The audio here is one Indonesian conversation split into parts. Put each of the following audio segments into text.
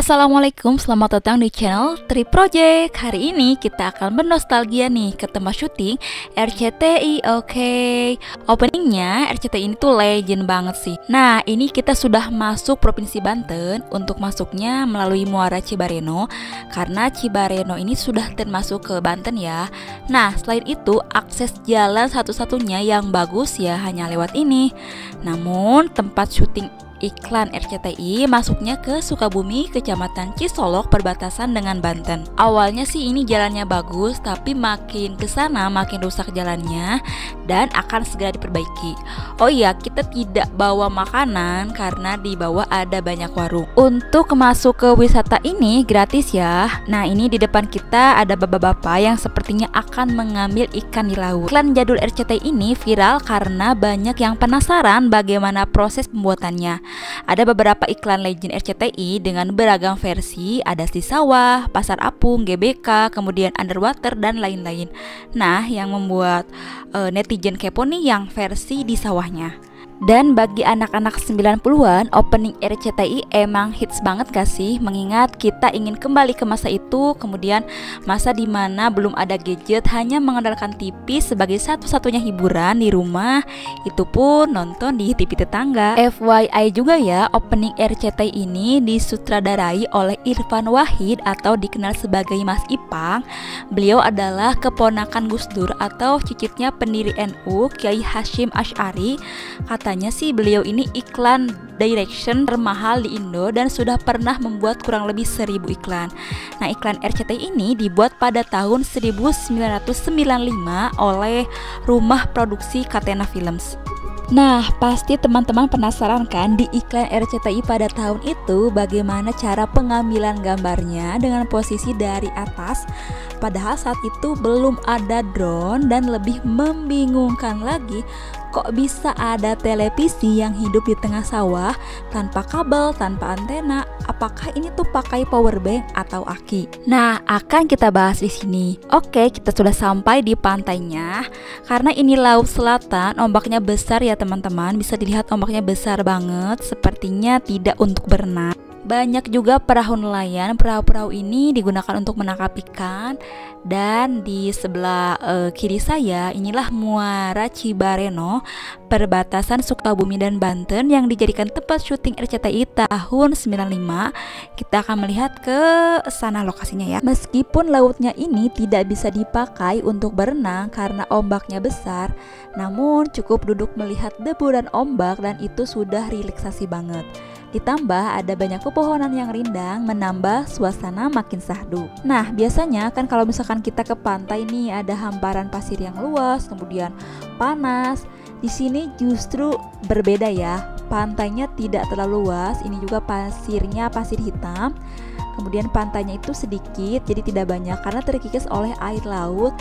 Assalamualaikum, selamat datang di channel Tri Project. Hari ini kita akan bernostalgia nih ke tempat syuting RCTI. Oke, openingnya RCTI ini tuh legend banget sih. Nah, ini kita sudah masuk Provinsi Banten. Untuk masuknya melalui Muara Cibareno, karena Cibareno ini sudah termasuk ke Banten ya. Nah, selain itu akses jalan satu-satunya yang bagus ya hanya lewat ini. Namun tempat syuting iklan RCTI masuknya ke Sukabumi, Kecamatan Cisolok, perbatasan dengan Banten. Awalnya sih ini jalannya bagus, tapi makin kesana makin rusak jalannya dan akan segera diperbaiki. Oh iya, kita tidak bawa makanan karena di bawah ada banyak warung. Untuk masuk ke wisata ini gratis ya. Nah, ini di depan kita ada bapak-bapak yang sepertinya akan mengambil ikan di laut. Iklan jadul RCTI ini viral karena banyak yang penasaran bagaimana proses pembuatannya. Ada beberapa iklan legend RCTI dengan beragam versi, ada di sawah, pasar apung, GBK, kemudian underwater dan lain-lain. Nah, yang membuat netizen kepo nih yang versi di sawahnya. Dan bagi anak-anak 90-an, opening RCTI emang hits banget gak sih? Mengingat kita ingin kembali ke masa itu, kemudian masa dimana belum ada gadget, hanya mengandalkan TV sebagai satu-satunya hiburan di rumah, itu pun nonton di TV tetangga. FYI juga ya, opening RCTI ini disutradarai oleh Irfan Wahid atau dikenal sebagai Mas Ipang. Beliau adalah keponakan Gus Dur atau cicitnya pendiri NU, Kiai Hasyim Asy'ari. Katanya sih beliau ini iklan direction termahal di Indo dan sudah pernah membuat kurang lebih 1000 iklan. Nah, iklan RCTI ini dibuat pada tahun 1995 oleh rumah produksi Catena Films. Nah, pasti teman-teman penasaran kan di iklan RCTI pada tahun itu bagaimana cara pengambilan gambarnya dengan posisi dari atas. Padahal saat itu belum ada drone dan lebih membingungkan lagi, kok bisa ada televisi yang hidup di tengah sawah tanpa kabel, tanpa antena? Apakah ini tuh pakai power bank atau aki? Nah, akan kita bahas di sini. Oke, kita sudah sampai di pantainya. Karena ini laut selatan, ombaknya besar ya teman-teman. Bisa dilihat ombaknya besar banget, sepertinya tidak untuk berenang. Banyak juga perahu nelayan. Perahu-perahu ini digunakan untuk menangkap ikan. Dan di sebelah kiri saya inilah Muara Cibareno, perbatasan Sukabumi dan Banten yang dijadikan tempat syuting RCTI tahun 95. Kita akan melihat ke sana lokasinya ya. Meskipun lautnya ini tidak bisa dipakai untuk berenang karena ombaknya besar, namun cukup duduk melihat debu dan ombak dan itu sudah relaksasi banget. Ditambah ada banyak pepohonan yang rindang menambah suasana makin syahdu. Nah, biasanya kan kalau misalkan kita ke pantai nih ada hamparan pasir yang luas, kemudian panas. Di sini justru berbeda ya. Pantainya tidak terlalu luas, ini juga pasirnya pasir hitam. Kemudian pantainya itu sedikit, jadi tidak banyak karena terkikis oleh air laut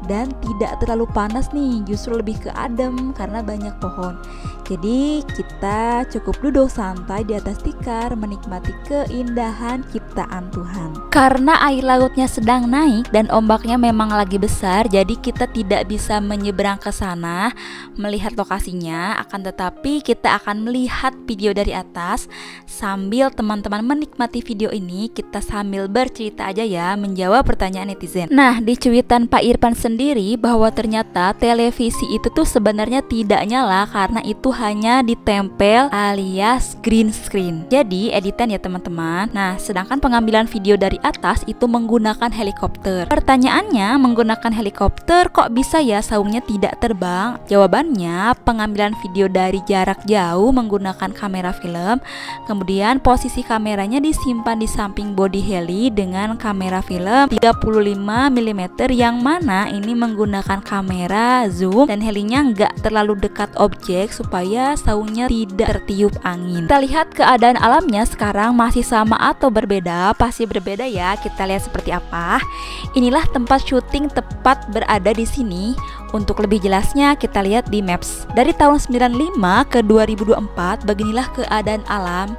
dan tidak terlalu panas nih, justru lebih ke adem karena banyak pohon. Jadi kita cukup duduk santai di atas tikar menikmati keindahan ciptaan Tuhan. Karena air lautnya sedang naik dan ombaknya memang lagi besar, jadi kita tidak bisa menyeberang ke sana melihat lokasinya, akan tetapi kita akan melihat video dari atas sambil teman-teman menikmati video ini. Kita sambil bercerita aja ya, menjawab pertanyaan netizen. Nah, di cuitan Pak Irfan sendiri bahwa ternyata televisi itu tuh sebenarnya tidak nyala karena itu hanya ditempel alias green screen. Jadi editan ya teman-teman. Nah, sedangkan pengambilan video dari atas itu menggunakan helikopter. Pertanyaannya, menggunakan helikopter kok bisa ya saungnya tidak terbang? Jawabannya, pengambilan video dari jarak jauh menggunakan kamera film. Kemudian posisi kameranya disimpan di samping bodi heli dengan kamera film 35 mm yang mana ini menggunakan kamera zoom dan helinya nggak terlalu dekat objek supaya saungnya tidak tertiup angin. Kita lihat keadaan alamnya sekarang masih sama atau berbeda? Pasti berbeda ya. Kita lihat seperti apa. Inilah tempat syuting tepat berada di sini. Untuk lebih jelasnya kita lihat di Maps. Dari tahun 95 ke 2024 beginilah keadaan alam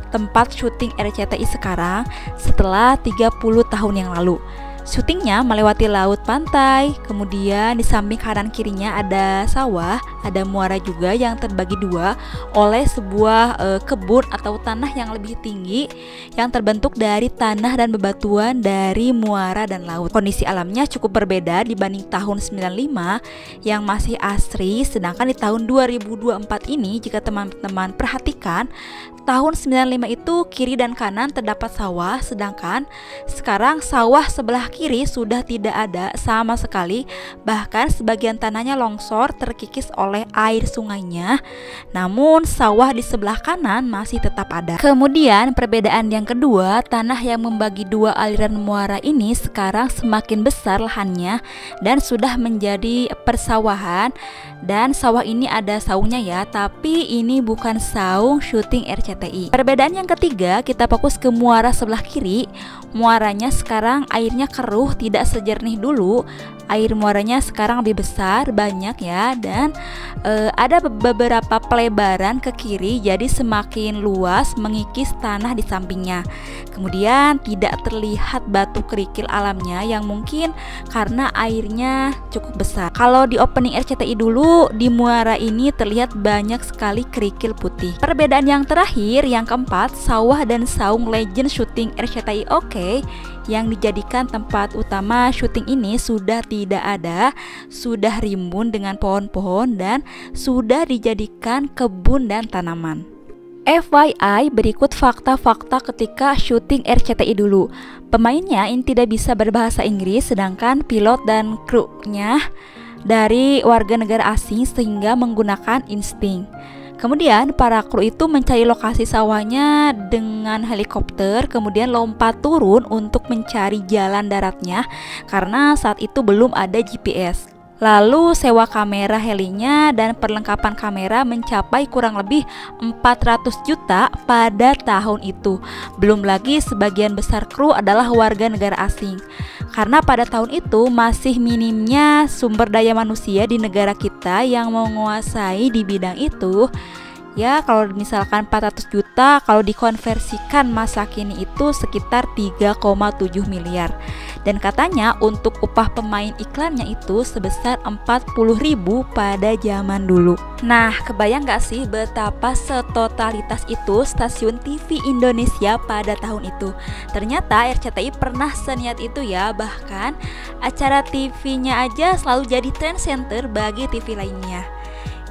tempat syuting RCTI sekarang setelah 30 tahun yang lalu. Syutingnya melewati laut pantai, kemudian di samping kanan kirinya ada sawah Ada muara juga yang terbagi dua oleh sebuah kebun atau tanah yang lebih tinggi yang terbentuk dari tanah dan bebatuan dari muara dan laut. Kondisi alamnya cukup berbeda dibanding tahun 95 yang masih asri, sedangkan di tahun 2024 ini jika teman-teman perhatikan, tahun 95 itu kiri dan kanan terdapat sawah, sedangkan sekarang sawah sebelah kiri sudah tidak ada sama sekali, bahkan sebagian tanahnya longsor terkikis oleh air sungainya, namun sawah di sebelah kanan masih tetap ada. Kemudian perbedaan yang kedua, tanah yang membagi dua aliran muara ini sekarang semakin besar lahannya dan sudah menjadi persawahan, dan sawah ini ada saungnya ya, tapi ini bukan saung syuting RCTI. Perbedaan yang ketiga, kita fokus ke muara sebelah kiri. Muaranya sekarang airnya keruh, tidak sejernih dulu. Air muaranya sekarang lebih besar, banyak ya, dan ada beberapa pelebaran ke kiri, jadi semakin luas mengikis tanah di sampingnya. Kemudian tidak terlihat batu kerikil alamnya yang mungkin karena airnya cukup besar. Kalau di opening RCTI dulu, di muara ini terlihat banyak sekali kerikil putih. Perbedaan yang terakhir, yang keempat, sawah dan saung legend syuting RCTI Oke yang dijadikan tempat utama syuting ini sudah tidak ada, sudah rimbun dengan pohon-pohon dan sudah dijadikan kebun dan tanaman. FYI, berikut fakta-fakta ketika syuting RCTI dulu. Pemainnya ini tidak bisa berbahasa Inggris, sedangkan pilot dan krunya dari warga negara asing sehingga menggunakan insting. Kemudian para kru itu mencari lokasi sawahnya dengan helikopter, kemudian lompat turun untuk mencari jalan daratnya karena saat itu belum ada GPS. Lalu sewa kamera helinya dan perlengkapan kamera mencapai kurang lebih 400 juta pada tahun itu. Belum lagi sebagian besar kru adalah warga negara asing. Karena pada tahun itu masih minimnya sumber daya manusia di negara kita yang menguasai di bidang itu. Ya, kalau misalkan 400 juta kalau dikonversikan masa kini itu sekitar 3,7 miliar. Dan katanya untuk upah pemain iklannya itu sebesar 40.000 pada zaman dulu. Nah, kebayang gak sih betapa setotalitas itu stasiun TV Indonesia pada tahun itu? Ternyata RCTI pernah seniat itu ya, bahkan acara TV-nya aja selalu jadi trend center bagi TV lainnya.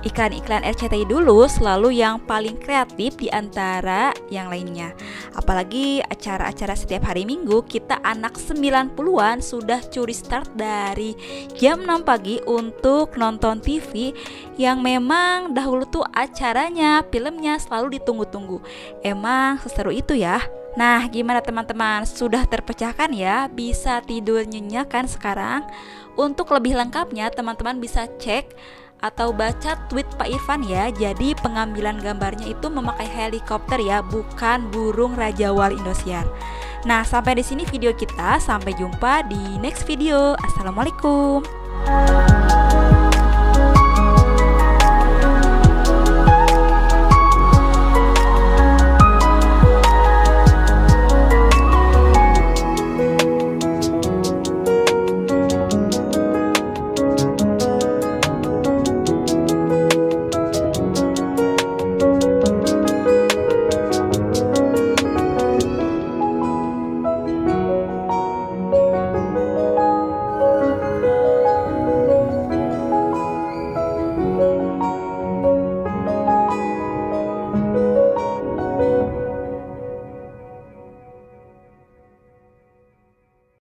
Iklan-iklan RCTI dulu selalu yang paling kreatif di antara yang lainnya. Apalagi acara-acara setiap hari Minggu, kita anak 90-an sudah curi start dari jam 6 pagi untuk nonton TV yang memang dahulu tuh acaranya, filmnya selalu ditunggu-tunggu. Emang seseru itu ya. Nah, gimana teman-teman? Sudah terpecahkan ya? Bisa tidur nyenyak kan sekarang? Untuk lebih lengkapnya, teman-teman bisa cek atau baca tweet Pak Irfan ya. Jadi pengambilan gambarnya itu memakai helikopter ya, bukan burung Raja Wali Indosiar. Nah, sampai di sini video kita. Sampai jumpa di next video. Assalamualaikum.